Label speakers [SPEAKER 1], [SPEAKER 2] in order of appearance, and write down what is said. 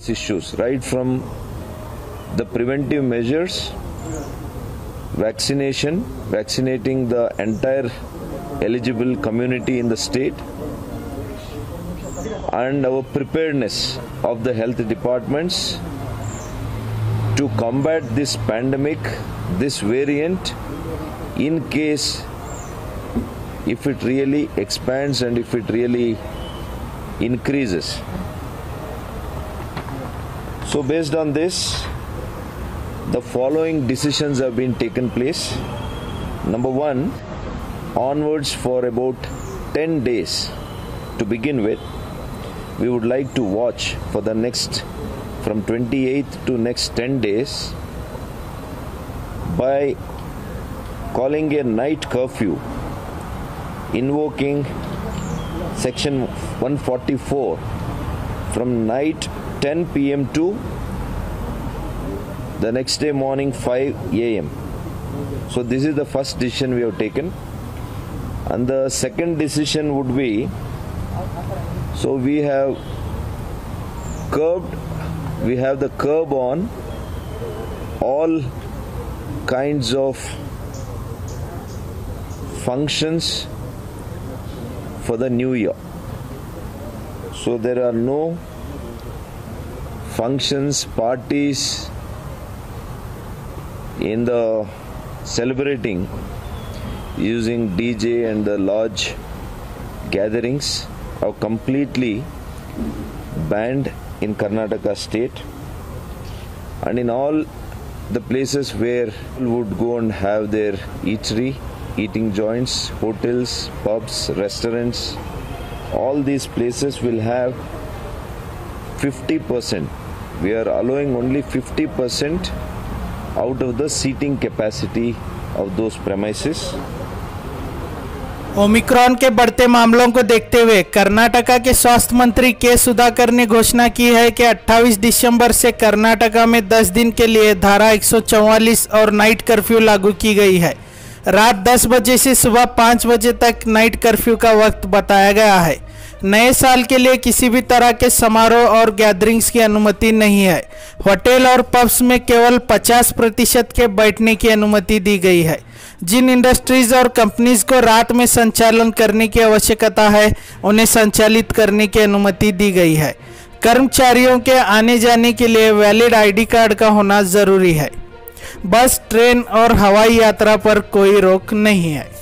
[SPEAKER 1] issues, right from the preventive measures, vaccinating the entire eligible community in the state, and our preparedness of the health departments to combat this pandemic, this variant, in case if it really expands and if it really increases. So based on this, the following decisions have been taken place. Number one, onwards for about 10 days to begin with, we would like to watch for the next, from 28th to next 10 days, by calling a night curfew, invoking section 144 from night 10 p.m. to the next day morning 5 a.m. So this is the first decision we have taken. And the second decision would be, so we have the curb on all kinds of functions for the new year. So there are no functions, parties in the celebrating using DJ and the large gatherings are completely banned in Karnataka state, and in all the places where people would go and have their eating joints, hotels, pubs, restaurants, all these places will have 50%. We are allowing only 50% out of the seating capacity of those premises.
[SPEAKER 2] Omicron के बढ़ते मामलों को देखते हुए कर्नाटका के स्वास्थ्य मंत्री के सुधाकर ने घोषणा की है कि 28 दिसंबर से कर्नाटका में 10 दिन के लिए धारा 144 और नाइट कर्फ्यू लागू की गई है। रात 10 बजे से सुबह 5 बजे तक नाइट कर्फ्यू का वक्त बताया गया है। नए साल के लिए किसी भी तरह के समारोह और गैदरिंग्स की अनुमति नहीं है। होटल और पब्स में केवल 50% के बैठने की अनुमति दी गई है। जिन इंडस्ट्रीज और कंपनीज को रात में संचालन करने की आवश्यकता है, उन्हें संचालित करने की अनुमति दी गई है। कर्मचारियों के आने जाने के लिए वैलिड आईडी कार्ड का होना जरूरी है। बस, ट्रेन और हवाई यात्रा पर कोई रोक नहीं है।